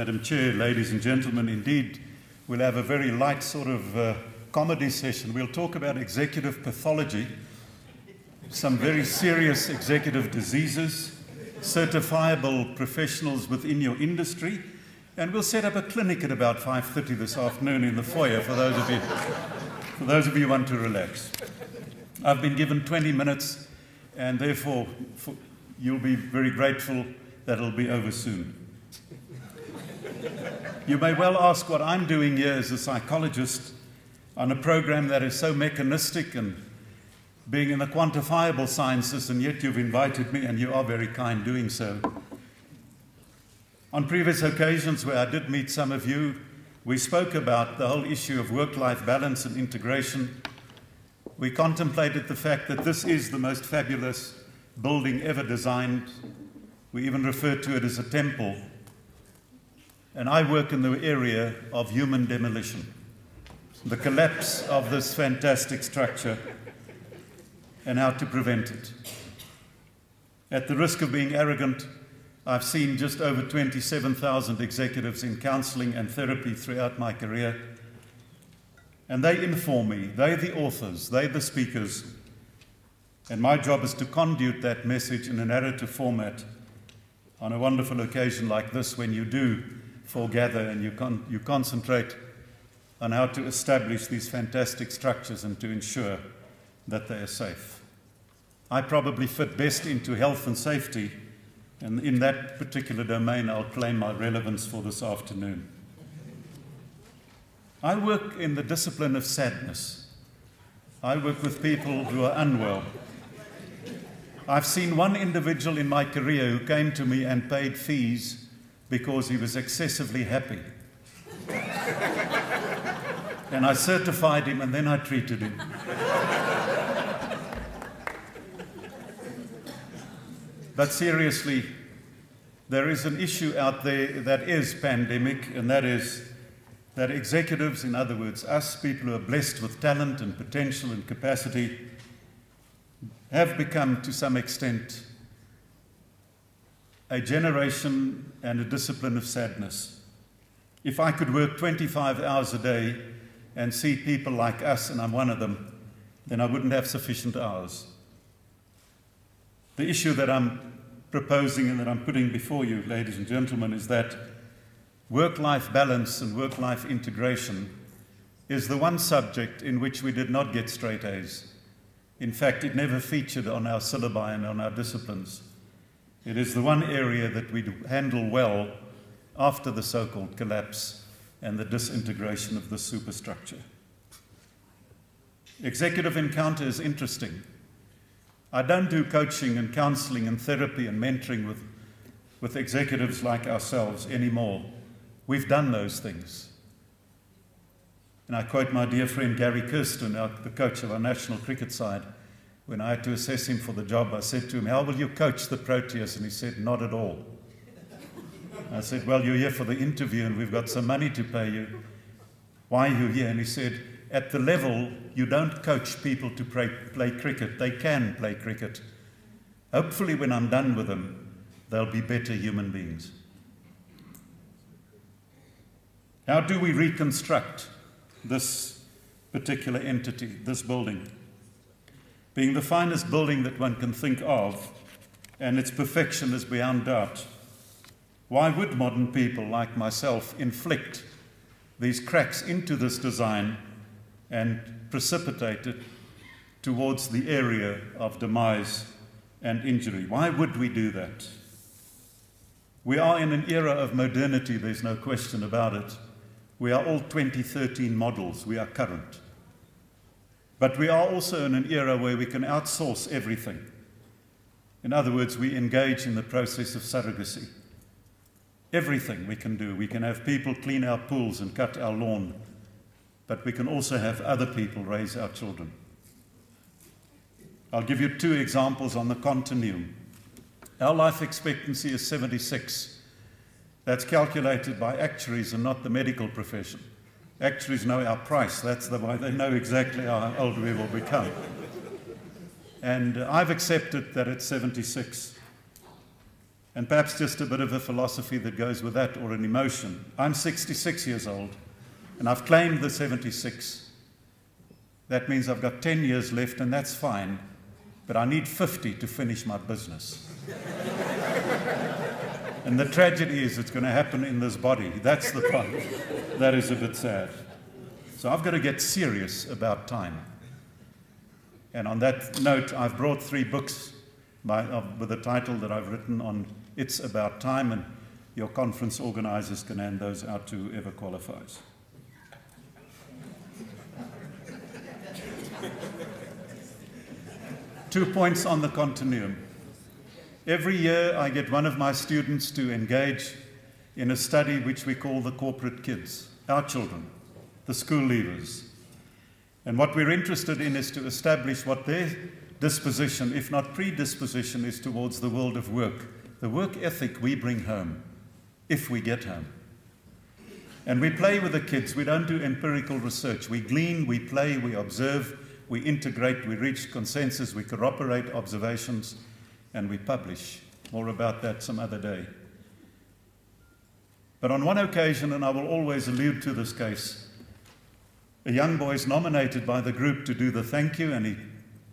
Madam Chair, ladies and gentlemen, indeed, we'll have a very light sort of comedy session. We'll talk about executive pathology, some very serious executive diseases, certifiable professionals within your industry, and we'll set up a clinic at about 5:30 this afternoon in the foyer for those of you who want to relax. I've been given 20 minutes, and therefore you'll be very grateful that it'll be over soon. You may well ask what I'm doing here as a psychologist on a program that is so mechanistic and being in the quantifiable sciences, and yet you've invited me, and you are very kind doing so. On previous occasions where I did meet some of you, we spoke about the whole issue of work-life balance and integration. We contemplated the fact that this is the most fabulous building ever designed. We even referred to it as a temple. And I work in the area of human demolition, the collapse of this fantastic structure and how to prevent it. At the risk of being arrogant, I've seen just over 27,000 executives in counseling and therapy throughout my career, and they inform me, they're the authors, they're the speakers, and my job is to conduit that message in a narrative format on a wonderful occasion like this, when you do foregather and you concentrate on how to establish these fantastic structures and to ensure that they are safe. I probably fit best into health and safety, and in that particular domain I'll claim my relevance for this afternoon. I work in the discipline of sadness. I work with people who are unwell. I've seen one individual in my career who came to me and paid fees because he was excessively happy. And I certified him, and then I treated him. But seriously, there is an issue out there that is pandemic, and that is that executives, in other words, us, people who are blessed with talent and potential and capacity, have become, to some extent, a generation and a discipline of sadness. If I could work 25 hours a day and see people like us, and I'm one of them, then I wouldn't have sufficient hours. The issue that I'm proposing and that I'm putting before you, ladies and gentlemen, is that work-life balance and work-life integration is the one subject in which we did not get straight A's. In fact, it never featured on our syllabi and on our disciplines. It is the one area that we handle well after the so-called collapse and the disintegration of the superstructure. Executive encounter is interesting. I don't do coaching and counseling and therapy and mentoring with executives like ourselves anymore. We've done those things. And I quote my dear friend Gary Kirsten, the coach of our national cricket side. When I had to assess him for the job, I said to him, "How will you coach the Proteas?" And he said, "Not at all." I said, "Well, you're here for the interview and we've got some money to pay you. Why are you here?" And he said, "At the level, you don't coach people to play cricket. They can play cricket. Hopefully when I'm done with them, they'll be better human beings." How do we reconstruct this particular entity, this building? Being the finest building that one can think of, and its perfection is beyond doubt, why would modern people like myself inflict these cracks into this design and precipitate it towards the area of demise and injury? Why would we do that? We are in an era of modernity, there's no question about it. We are all 2013 models, we are current. But we are also in an era where we can outsource everything. In other words, we engage in the process of surrogacy. Everything we can do. We can have people clean our pools and cut our lawn, but we can also have other people raise our children. I'll give you two examples on the continuum. Our life expectancy is 76. That's calculated by actuaries and not the medical profession. Actuaries know our price. That's why they know exactly how old we will become. And I've accepted that it's 76. And perhaps just a bit of a philosophy that goes with that, or an emotion. I'm 66 years old, and I've claimed the 76. That means I've got 10 years left, and that's fine, but I need 50 to finish my business. And the tragedy is it's going to happen in this body. That's the problem. That is a bit sad. So I've got to get serious about time. And on that note, I've brought 3 books with a title that I've written on It's About Time, and your conference organizers can hand those out to whoever qualifies. Two points on the continuum. Every year I get one of my students to engage in a study which we call the corporate kids, our children, the school leavers. And what we're interested in is to establish what their disposition, if not predisposition, is towards the world of work, the work ethic we bring home, if we get home. And we play with the kids. We don't do empirical research. We glean, we play, we observe, we integrate, we reach consensus, we corroborate observations, and we publish. More about that some other day. But on one occasion, and I will always allude to this case, a young boy is nominated by the group to do the thank you, and he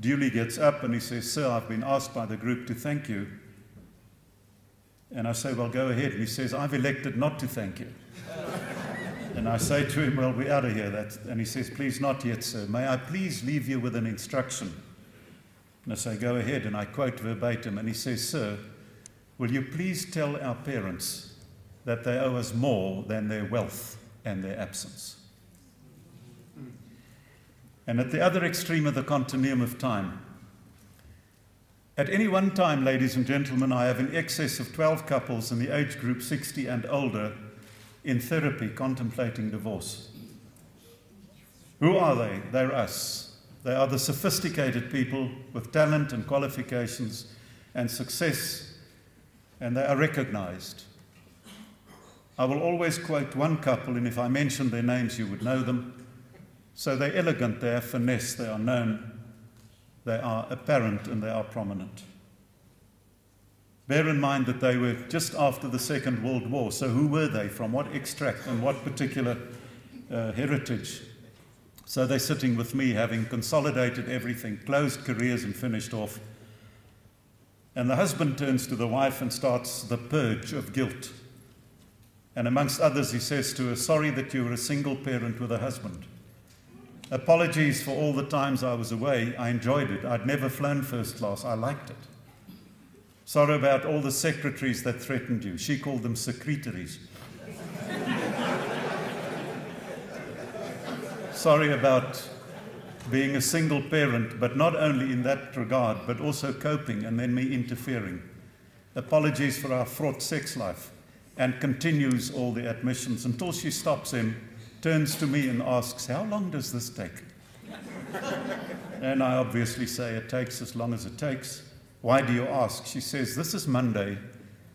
duly gets up and he says, "Sir, I've been asked by the group to thank you." And I say, "Well, go ahead." And he says, "I've elected not to thank you." And I say to him, "Well, we're out of here." And he says, "Please, not yet, sir. May I please leave you with an instruction?" And I say, "Go ahead." And I quote verbatim. And he says, "Sir, will you please tell our parents that they owe us more than their wealth and their absence?" And at the other extreme of the continuum of time, at any one time, ladies and gentlemen, I have in excess of 12 couples in the age group 60 and older in therapy contemplating divorce. Who are they? They're us. They are the sophisticated people with talent and qualifications and success, and they are recognized. I will always quote one couple, and if I mentioned their names, you would know them. So they're elegant, they have finesse, they are known, they are apparent, and they are prominent. Bear in mind that they were just after the Second World War, so who were they, from what extract and what particular heritage? So they're sitting with me, having consolidated everything, closed careers and finished off. And the husband turns to the wife and starts the purge of guilt. And amongst others, he says to her, "Sorry that you were a single parent with a husband. Apologies for all the times I was away. I enjoyed it. I'd never flown first class. I liked it. Sorry about all the secretaries that threatened you." She called them secretaries. Sorry about being a single parent, but not only in that regard, but also coping and then me interfering. Apologies for our fraught sex life. And continues all the admissions until she stops him, turns to me and asks, "How long does this take?" And I obviously say, "It takes as long as it takes." "Why do you ask?" She says, "This is Monday,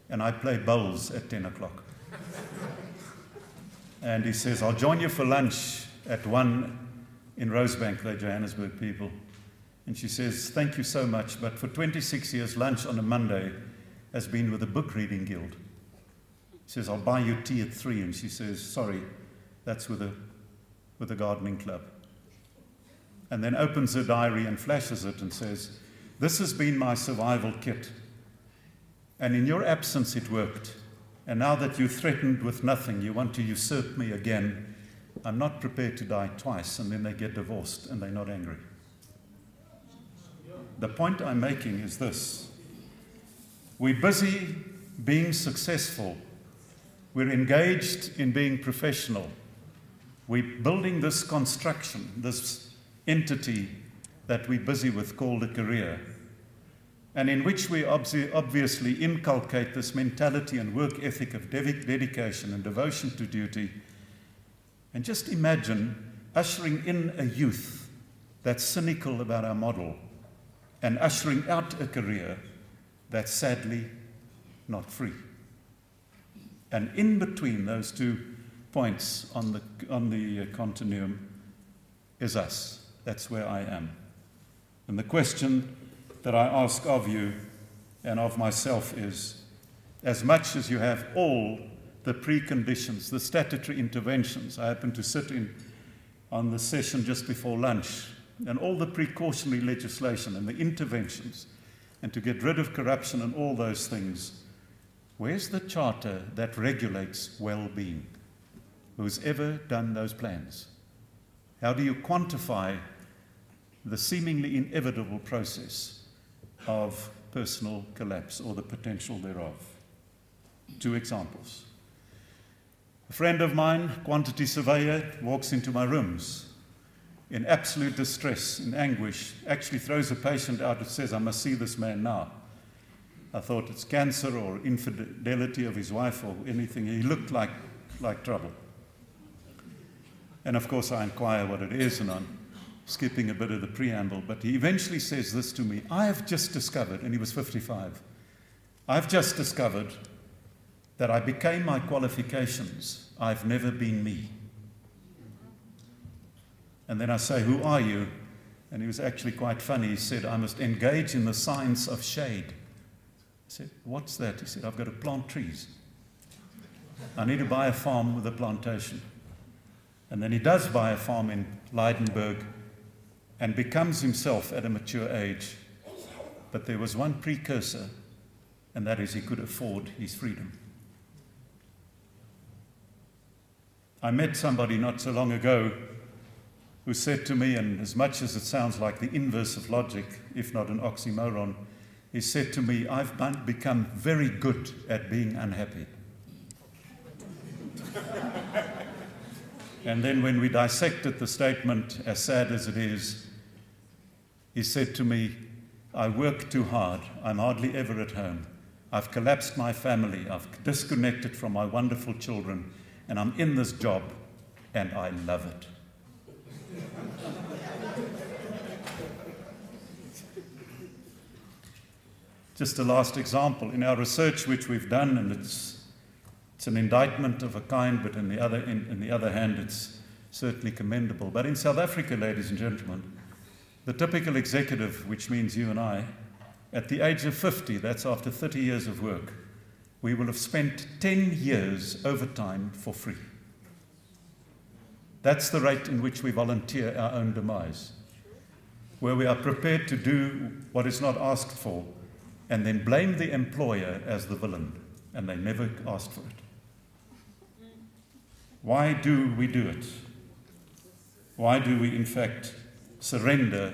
and I play bowls at 10 o'clock. And he says, "I'll join you for lunch at 1 in Rosebank." They're Johannesburg people. And she says, "Thank you so much, but for 26 years, lunch on a Monday has been with the book reading guild." He says, "I'll buy you tea at 3. And she says, "Sorry, that's with the gardening club." And then opens her diary and flashes it and says, "This has been my survival kit. And in your absence it worked. And now that you threatened with nothing, you want to usurp me again. I'm not prepared to die twice." And then they get divorced and they're not angry. The point I'm making is this. We're busy being successful. We're engaged in being professional. We're building this construction, this entity that we're busy with called a career, and in which we obviously inculcate this mentality and work ethic of dedication and devotion to duty. And just imagine ushering in a youth that's cynical about our model and ushering out a career that's sadly not free. And in between those 2 points on the continuum is us. That's where I am. And the question that I ask of you and of myself is, as much as you have all the preconditions, the statutory interventions. I happened to sit in on the session just before lunch, and all the precautionary legislation and the interventions, and to get rid of corruption and all those things. Where's the charter that regulates well-being? Who's ever done those plans? How do you quantify the seemingly inevitable process of personal collapse or the potential thereof? 2 examples. A friend of mine, quantity surveyor, walks into my rooms in absolute distress, in anguish, actually throws a patient out and says, I must see this man now. I thought it's cancer or infidelity of his wife or anything. He looked like trouble. And of course I inquire what it is, and I'm skipping a bit of the preamble, but he eventually says this to me: I have just discovered, and he was 55, I've just discovered that I became my qualifications. I've never been me. And then I say, who are you? And he was actually quite funny. He said, I must engage in the science of shade. I said, what's that? He said, I've got to plant trees. I need to buy a farm with a plantation. And then he does buy a farm in Leidenburg and becomes himself at a mature age. But there was one precursor, and that is he could afford his freedom. I met somebody not so long ago who said to me, and as much as it sounds like the inverse of logic, if not an oxymoron, he said to me, I've become very good at being unhappy. And then when we dissected the statement, as sad as it is, he said to me, I work too hard. I'm hardly ever at home. I've collapsed my family. I've disconnected from my wonderful children. And I'm in this job, and I love it. Just a last example. In our research which we've done, and it's an indictment of a kind, but on the other hand, it's certainly commendable. But in South Africa, ladies and gentlemen, the typical executive, which means you and I, at the age of 50, that's after 30 years of work, we will have spent 10 years overtime for free. That's the rate in which we volunteer our own demise, where we are prepared to do what is not asked for and then blame the employer as the villain, and they never asked for it. Why do we do it? Why do we, in fact, surrender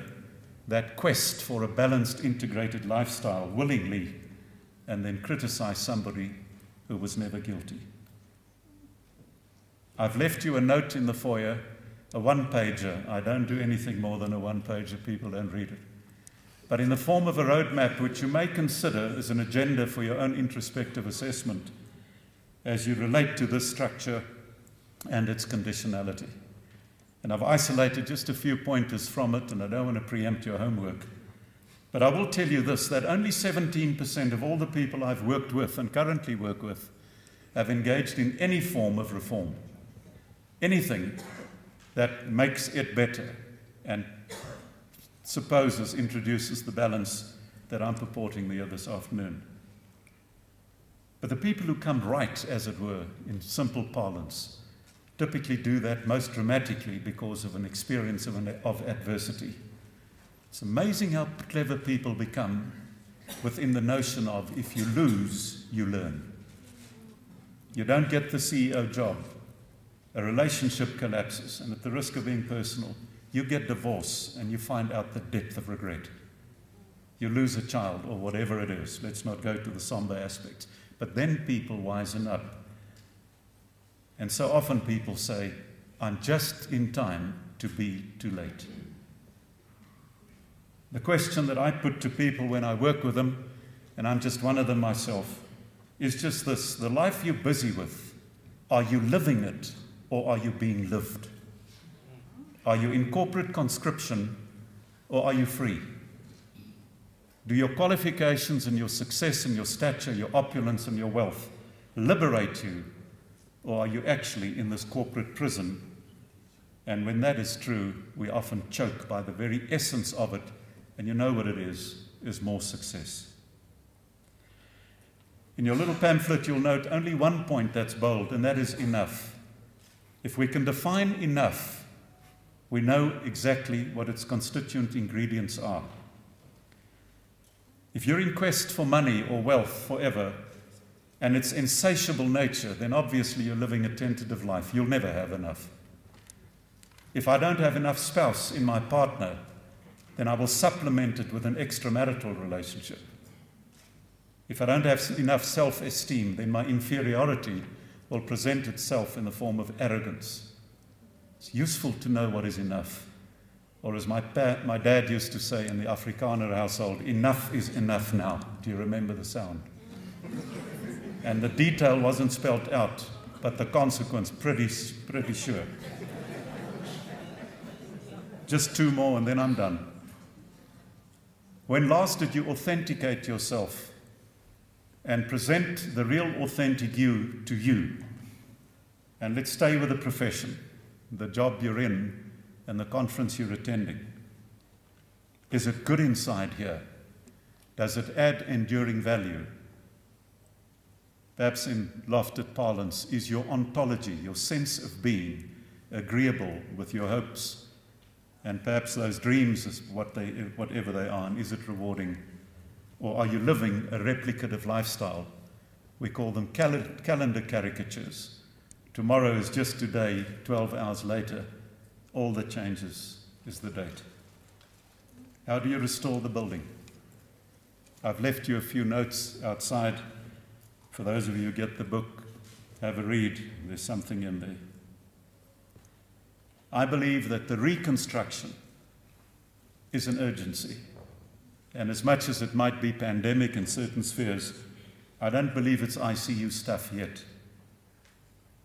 that quest for a balanced, integrated lifestyle willingly and then criticize somebody who was never guilty? I've left you a note in the foyer, a one-pager. I don't do anything more than a one-pager. People don't read it. But in the form of a roadmap which you may consider as an agenda for your own introspective assessment as you relate to this structure and its conditionality. And I've isolated just a few pointers from it, and I don't want to preempt your homework. But I will tell you this, that only 17% of all the people I've worked with and currently work with have engaged in any form of reform. Anything that makes it better and introduces the balance that I'm purporting here this afternoon. But the people who come right, as it were, in simple parlance, typically do that most dramatically because of an experience of adversity. It's amazing how clever people become within the notion of if you lose, you learn. You don't get the CEO job. A relationship collapses, and at the risk of being personal, you get divorced and you find out the depth of regret. You lose a child or whatever it is. Let's not go to the somber aspects. But then people wisen up. And so often people say, I'm just in time to be too late. The question that I put to people when I work with them, and I'm just one of them myself, is just this: the life you're busy with, are you living it or are you being lived? Are you in corporate conscription or are you free? Do your qualifications and your success and your stature, your opulence and your wealth liberate you, or are you actually in this corporate prison? And when that is true, we often choke by the very essence of it, and you know what it is more success. In your little pamphlet, you'll note only one point that's bold, and that is enough. If we can define enough, we know exactly what its constituent ingredients are. If you're in quest for money or wealth forever, and its insatiable nature, then obviously you're living a tentative life. You'll never have enough. If I don't have enough spouse in my partner, then I will supplement it with an extramarital relationship. If I don't have enough self-esteem, then my inferiority will present itself in the form of arrogance. It's useful to know what is enough. Or as my dad used to say in the Afrikaner household, enough is enough now. Do you remember the sound? And the detail wasn't spelled out, but the consequence pretty sure. Just 2 more and then I'm done. When last did you authenticate yourself and present the real authentic you to you? And let's stay with the profession, the job you're in, and the conference you're attending. Is it good inside here? Does it add enduring value? Perhaps in lofted parlance, is your ontology, your sense of being, agreeable with your hopes? And perhaps those dreams, is whatever they are, and is it rewarding? Or are you living a replicative lifestyle? We call them calendar caricatures. Tomorrow is just today, 12 hours later. All that changes is the date. How do you restore the building? I've left you a few notes outside. For those of you who get the book, have a read. There's something in there. I believe that the reconstruction is an urgency. And as much as it might be pandemic in certain spheres, I don't believe it's ICU stuff yet.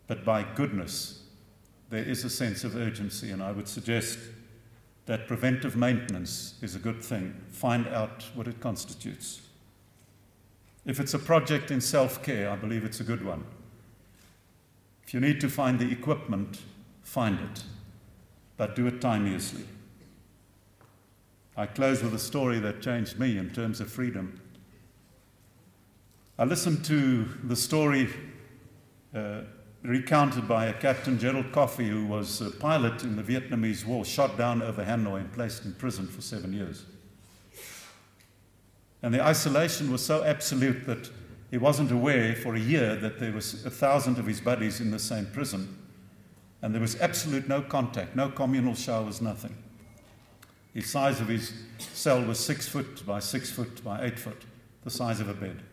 But by goodness, there is a sense of urgency, and I would suggest that preventive maintenance is a good thing. Find out what it constitutes. If it's a project in self-care, I believe it's a good one. If you need to find the equipment, find it, but do it timeously. I close with a story that changed me in terms of freedom. I listened to the story recounted by a Captain Gerald Coffey, who was a pilot in the Vietnamese War, shot down over Hanoi and placed in prison for 7 years. And the isolation was so absolute that he wasn't aware for a year that there was 1,000 of his buddies in the same prison. And there was absolute no contact, no communal showers, nothing. The size of his cell was 6 foot by 6 foot by 8 foot, the size of a bed.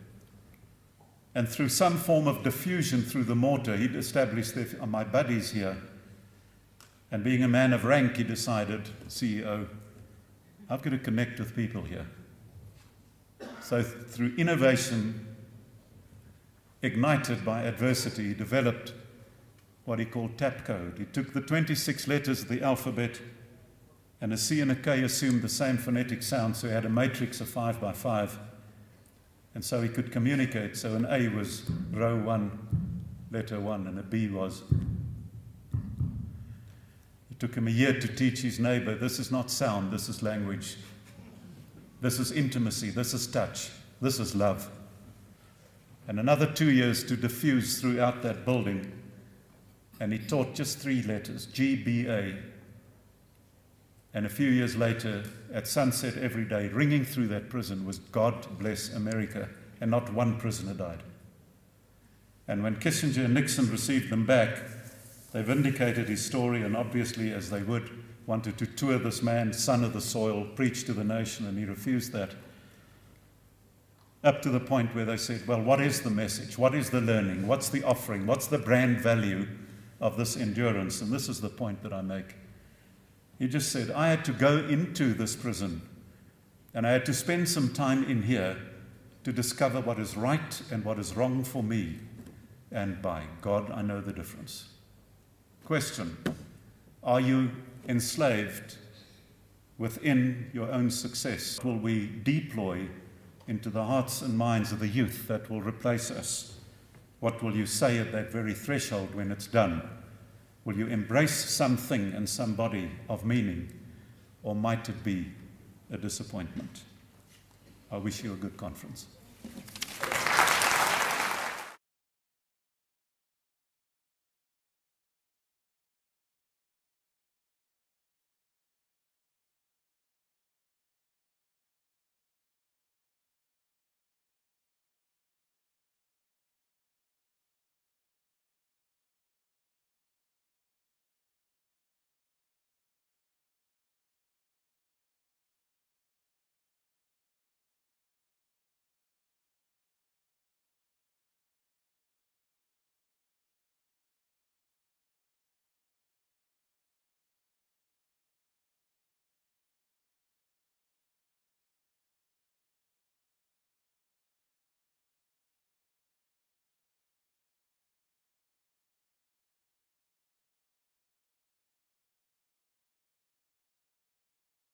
And through some form of diffusion through the mortar, he'd established there are my buddies here. And being a man of rank, he decided, CEO, I've got to connect with people here. So through innovation, ignited by adversity, he developed what he called tap code. He took the 26 letters of the alphabet, and a C and a K assumed the same phonetic sound, so he had a matrix of 5 by 5. And so he could communicate. So an A was row 1, letter 1, and a B was. It took him a year to teach his neighbor, this is not sound, this is language. This is intimacy, this is touch, this is love. And another 2 years to diffuse throughout that building. And he taught just 3 letters, GBA. And a few years later, at sunset every day, ringing through that prison was God bless America, and not one prisoner died. And when Kissinger and Nixon received them back, they vindicated his story, and obviously, as they would, wanted to tour this man, son of the soil, preach to the nation, and he refused that. Up to the point where they said, well, what is the message? What is the learning? What's the offering? What's the brand value of this endurance? And this is the point that I make. He just said, I had to go into this prison, and I had to spend some time in here to discover what is right and what is wrong for me. And by God, I know the difference. Question, are you enslaved within your own success? Will we deploy into the hearts and minds of the youth that will replace us? What will you say at that very threshold when it's done? Will you embrace something and somebody of meaning, or might it be a disappointment? I wish you a good conference.